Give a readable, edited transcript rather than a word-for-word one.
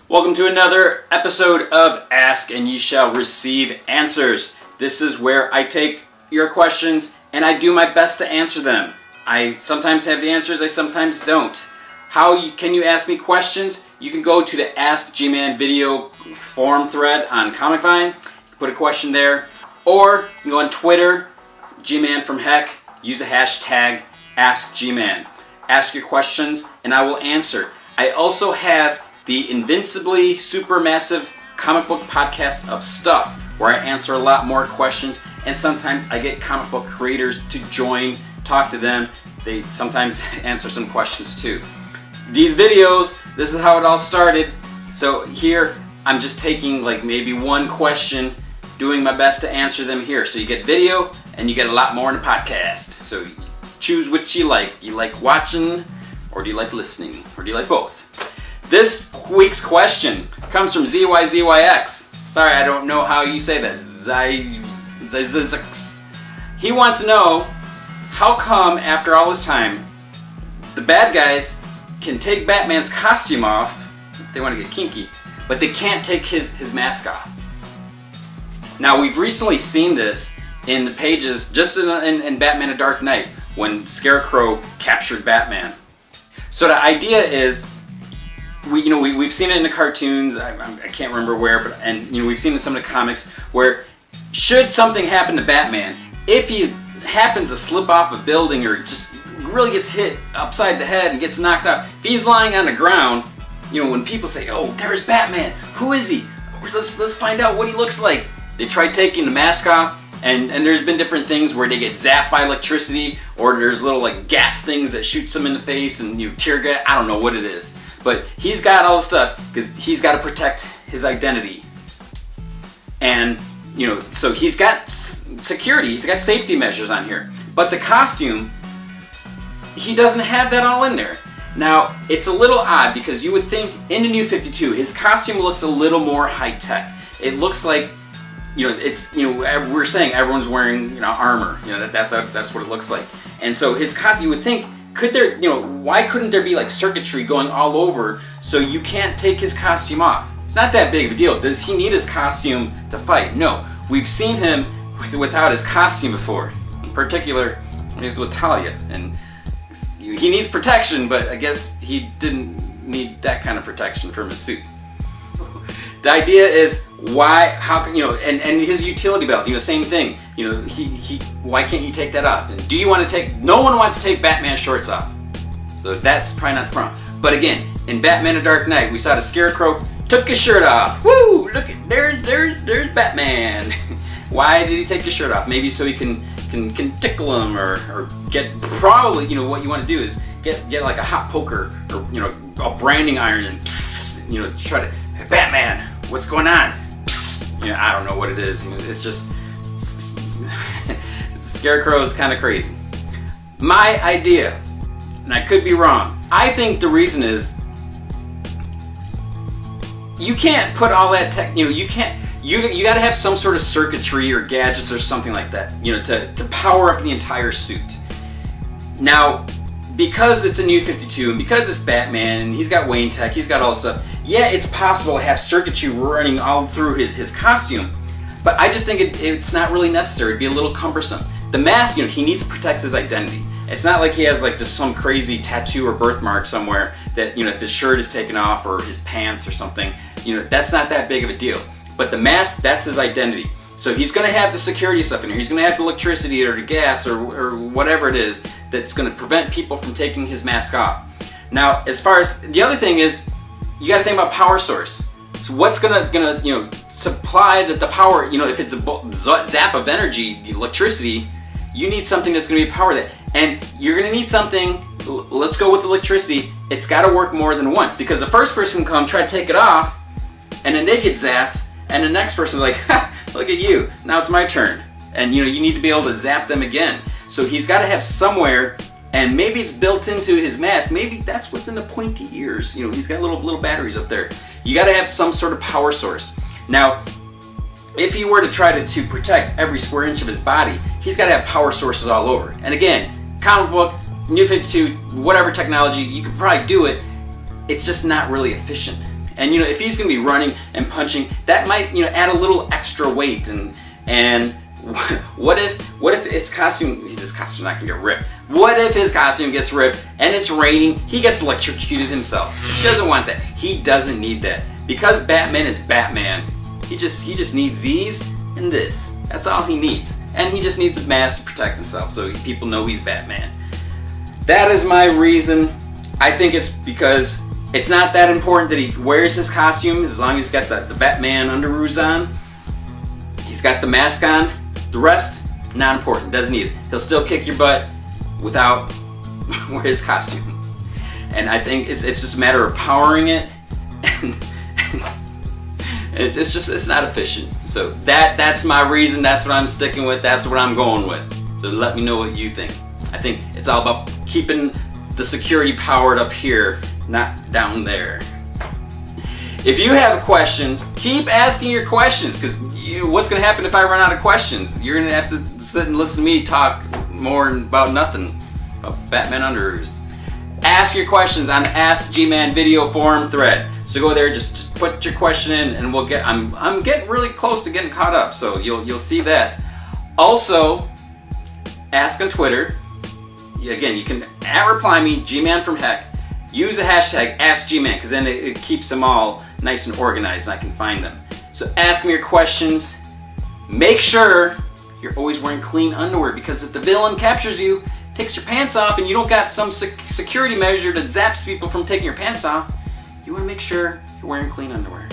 Welcome to another episode of Ask and Ye Shall Receive Answers. This is where I take your questions and I do my best to answer them. I sometimes have the answers, I sometimes don't. Can you ask me questions? You can go to the Ask G-Man video forum thread on Comic Vine, put a question there, or you can go on Twitter, G-Man from Heck, use the hashtag AskGman. Ask your questions and I will answer. I also have the Invincibly Supermassive Comic Book Podcast of Stuff, where I answer a lot more questions, and sometimes I get comic book creators to join, talk to them. They sometimes answer some questions too. These videos, this is how it all started. So here, I'm just taking like maybe one question, doing my best to answer them here. So you get video, and you get a lot more in the podcast. So choose which you like. Do you like watching, or do you like listening, or do you like both? This week's question comes from ZYZYX. Sorry, I don't know how you say that. He wants to know, how come after all this time, the bad guys can take Batman's costume off, if they want to get kinky, but they can't take his mask off? Now, we've recently seen this in the pages, just in Batman: A Dark Knight, when Scarecrow captured Batman. So the idea is, we've seen it in the cartoons. I can't remember where, but we've seen it in some of the comics where, should something happen to Batman, if he happens to slip off a building or just really gets hit upside the head and gets knocked out, if he's lying on the ground, when people say, "Oh, there's Batman. Who is he? Let's find out what he looks like." They try taking the mask off, and there's been different things where they get zapped by electricity, or there's little like gas things that shoots them in the face and tear gas. I don't know what it is. But he's got all the stuff because he's got to protect his identity. And, so he's got security, he's got safety measures on here. But the costume, he doesn't have that all in there. Now, it's a little odd because you would think in the New 52, his costume looks a little more high-tech. It looks like, we're saying everyone's wearing, armor. That's what it looks like. And so his costume, you would think, why couldn't there be like circuitry going all over so you can't take his costume off? It's not that big of a deal. Does he need his costume to fight? No. We've seen him without his costume before. In particular, when he was with Talia. And he needs protection, but I guess he didn't need that kind of protection from his suit. The idea is, and his utility belt, same thing. Why can't you take that off? And do you want to no one wants to take Batman's shorts off. So that's probably not the problem. But again, in Batman: A Dark Knight, we saw the Scarecrow took his shirt off. Woo! Look, there's Batman. Why did he take his shirt off? Maybe so he can tickle him, or get, probably, what you want to do is get like a hot poker, or a branding iron, and try to, "Hey, Batman, what's going on?" I don't know what it is. It's just Scarecrow is kind of crazy. My idea, and I could be wrong, I think the reason is you can't put all that tech. You can't. You got to have some sort of circuitry or gadgets or something like that. To power up the entire suit. Now, because it's a New 52 and because it's Batman and he's got Wayne Tech, he's got all this stuff. Yeah, it's possible to have circuitry running all through his costume, but I just think it's not really necessary. It'd be a little cumbersome. The mask, he needs to protect his identity. It's not like he has like just some crazy tattoo or birthmark somewhere that, if his shirt is taken off or his pants or something, that's not that big of a deal. But the mask, that's his identity. So he's going to have the security stuff in here. He's going to have the electricity or the gas or whatever it is that's going to prevent people from taking his mask off. Now, as far as the other thing is, you got to think about power source. So what's gonna supply the power? If it's a zap of energy, the electricity, you need something that's going to be power that. And you're going to need something. Let's go with electricity. It's got to work more than once, because the first person can come try to take it off, and then they get zapped, and the next person's like, "Ha! Look at you. Now it's my turn." And you need to be able to zap them again. So he's got to have somewhere. And maybe it's built into his mask. Maybe that's what's in the pointy ears. He's got little batteries up there. You got to have some sort of power source. Now, if he were to try to protect every square inch of his body, he's got to have power sources all over. And again, comic book, New 52, whatever technology, you could probably do it. It's just not really efficient. And you know, if he's going to be running and punching, that might, you know, add a little extra weight. And what if his costume's not going to get ripped? What if his costume gets ripped and it's raining? He gets electrocuted himself. He doesn't want that. He doesn't need that. Because Batman is Batman, he just needs these and this. That's all he needs. And he just needs a mask to protect himself so people know he's Batman. That is my reason. I think it's because it's not that important that he wears his costume as long as he's got the Batman underoos on. He's got the mask on. The rest, not important. Doesn't need it. He'll still kick your butt without wear his costume. And I think it's just a matter of powering it. And it's not efficient. So that's my reason. That's what I'm sticking with. That's what I'm going with. So let me know what you think. I think it's all about keeping the security powered up here, not down there. If you have questions, keep asking your questions, because what's going to happen if I run out of questions? You're going to have to sit and listen to me talk more about nothing, about Batman underoos. Ask your questions on Ask G-Man video forum thread. So go there, just put your question in, and we'll get. I'm getting really close to getting caught up, so you'll see that. Also, ask on Twitter. Again, you can reply me, G-Man from Heck. Use the hashtag AskGman, because then it keeps them all nice and organized, and I can find them. So ask me your questions. Make sure you're always wearing clean underwear, because if the villain captures you, takes your pants off, and you don't got some security measure that zaps people from taking your pants off, you want to make sure you're wearing clean underwear.